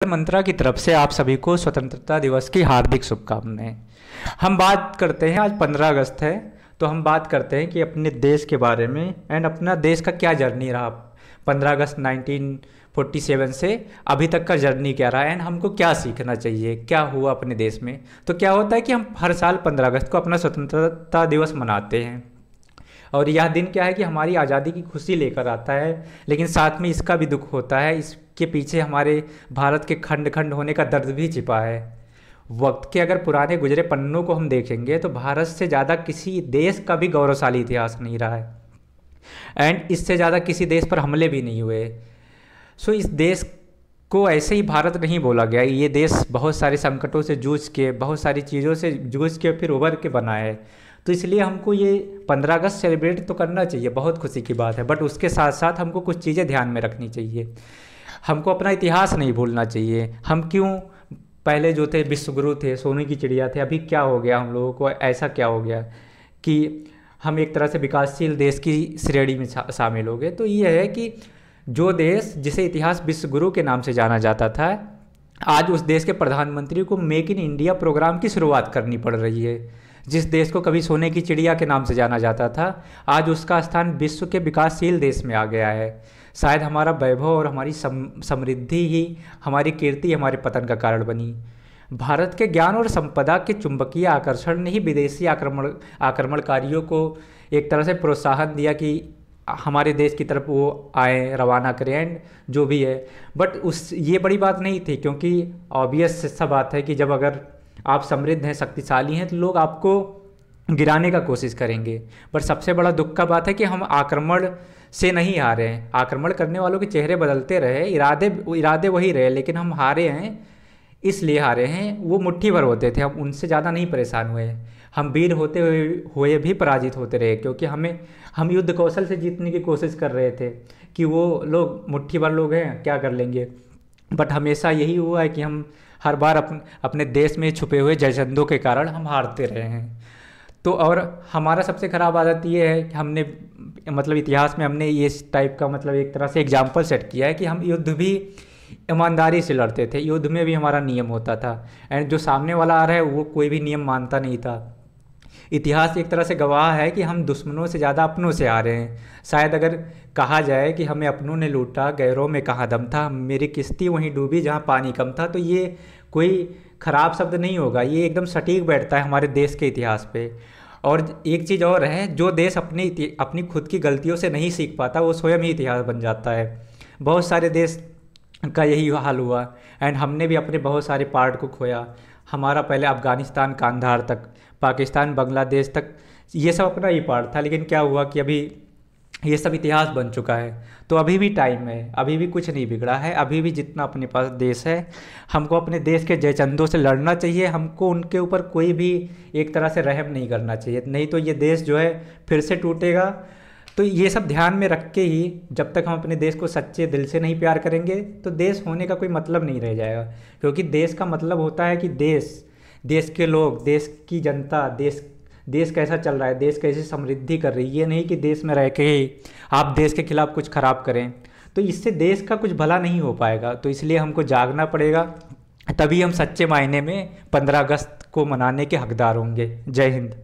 मंत्रा की तरफ से आप सभी को स्वतंत्रता दिवस की हार्दिक शुभकामनाएं। हम बात करते हैं, आज 15 अगस्त है, तो हम बात करते हैं कि अपने देश के बारे में एंड अपना देश का क्या जर्नी रहा 15 अगस्त 1947 से अभी तक का जर्नी क्या रहा एंड हमको क्या सीखना चाहिए, क्या हुआ अपने देश में। तो क्या होता है कि हम हर साल 15 अगस्त को अपना स्वतंत्रता दिवस मनाते हैं और यह दिन क्या है कि हमारी आज़ादी की खुशी लेकर आता है, लेकिन साथ में इसका भी दुख होता है। इसके पीछे हमारे भारत के खंड खंड होने का दर्द भी छिपा है। वक्त के अगर पुराने गुजरे पन्नों को हम देखेंगे तो भारत से ज़्यादा किसी देश का भी गौरवशाली इतिहास नहीं रहा है एंड इससे ज़्यादा किसी देश पर हमले भी नहीं हुए। सो इस देश को ऐसे ही भारत नहीं बोला गया। ये देश बहुत सारे संकटों से जूझ के, बहुत सारी चीज़ों से जूझ के फिर उभर के बना है। तो इसलिए हमको ये 15 अगस्त सेलिब्रेट तो करना चाहिए, बहुत खुशी की बात है, बट उसके साथ साथ हमको कुछ चीज़ें ध्यान में रखनी चाहिए। हमको अपना इतिहास नहीं भूलना चाहिए। हम क्यों पहले जो थे विश्वगुरु थे, सोने की चिड़िया थे, अभी क्या हो गया हम लोगों को, ऐसा क्या हो गया कि हम एक तरह से विकासशील देश की श्रेणी में शामिल हो गए। तो ये है कि जो देश जिसे इतिहास विश्वगुरु के नाम से जाना जाता था, आज उस देश के प्रधानमंत्री को मेक इन इंडिया प्रोग्राम की शुरुआत करनी पड़ रही है। जिस देश को कभी सोने की चिड़िया के नाम से जाना जाता था, आज उसका स्थान विश्व के विकासशील देश में आ गया है। शायद हमारा वैभव और हमारी समृद्धि ही हमारी कीर्ति, हमारे पतन का कारण बनी। भारत के ज्ञान और संपदा के चुंबकीय आकर्षण ने ही विदेशी आक्रमणकारियों को एक तरह से प्रोत्साहन दिया कि हमारे देश की तरफ वो आए, रवाना करें एंड जो भी है। बट ये बड़ी बात नहीं थी, क्योंकि ऑब्वियस सा बात है कि जब अगर आप समृद्ध हैं, शक्तिशाली हैं, तो लोग आपको गिराने का कोशिश करेंगे। पर सबसे बड़ा दुख का बात है कि हम आक्रमण से नहीं हारे हैं। आक्रमण करने वालों के चेहरे बदलते रहे, इरादे वही रहे, लेकिन हम हारे हैं। इसलिए हारे हैं, वो मुट्ठी भर होते थे, हम उनसे ज़्यादा नहीं परेशान हुए। हम वीर होते हुए भी पराजित होते रहे, क्योंकि हम युद्ध कौशल से जीतने की कोशिश कर रहे थे कि वो लोग मुट्ठी भर लोग हैं, क्या कर लेंगे। बट हमेशा यही हुआ है कि हम हर बार अपने देश में छुपे हुए जयचंदों के कारण हम हारते रहे हैं। तो और हमारा सबसे ख़राब आदत ये है कि हमने मतलब इतिहास में हमने ये टाइप का मतलब एक तरह से एग्जाम्पल सेट किया है कि हम युद्ध भी ईमानदारी से लड़ते थे, युद्ध में भी हमारा नियम होता था एंड जो सामने वाला आ रहा है वो कोई भी नियम मानता नहीं था। इतिहास एक तरह से गवाह है कि हम दुश्मनों से ज़्यादा अपनों से आ रहे हैं। शायद अगर कहा जाए कि हमें अपनों ने लूटा, गैरों में कहाँ दम था, मेरी किश्ती वहीं डूबी जहाँ पानी कम था, तो ये कोई ख़राब शब्द नहीं होगा, ये एकदम सटीक बैठता है हमारे देश के इतिहास पे। और एक चीज़ और है, जो देश अपनी खुद की गलतियों से नहीं सीख पाता, वो स्वयं ही इतिहास बन जाता है। बहुत सारे देश का यही हाल हुआ एंड हमने भी अपने बहुत सारे पार्ट को खोया। हमारा पहले अफ़गानिस्तान, कांधार तक, पाकिस्तान, बांग्लादेश तक, ये सब अपना ही पार्ट था, लेकिन क्या हुआ कि अभी ये सब इतिहास बन चुका है। तो अभी भी टाइम है, अभी भी कुछ नहीं बिगड़ा है, अभी भी जितना अपने पास देश है, हमको अपने देश के जयचंदों से लड़ना चाहिए। हमको उनके ऊपर कोई भी एक तरह से रहम नहीं करना चाहिए, नहीं तो ये देश जो है फिर से टूटेगा। तो ये सब ध्यान में रख के ही जब तक हम अपने देश को सच्चे दिल से नहीं प्यार करेंगे, तो देश होने का कोई मतलब नहीं रह जाएगा। क्योंकि देश का मतलब होता है कि देश के लोग, देश की जनता, देश कैसा चल रहा है, देश कैसे समृद्धि कर रही है। ये नहीं कि देश में रह के ही आप देश के खिलाफ कुछ खराब करें, तो इससे देश का कुछ भला नहीं हो पाएगा। तो इसलिए हमको जागना पड़ेगा, तभी हम सच्चे मायने में 15 अगस्त को मनाने के हकदार होंगे। जय हिंद।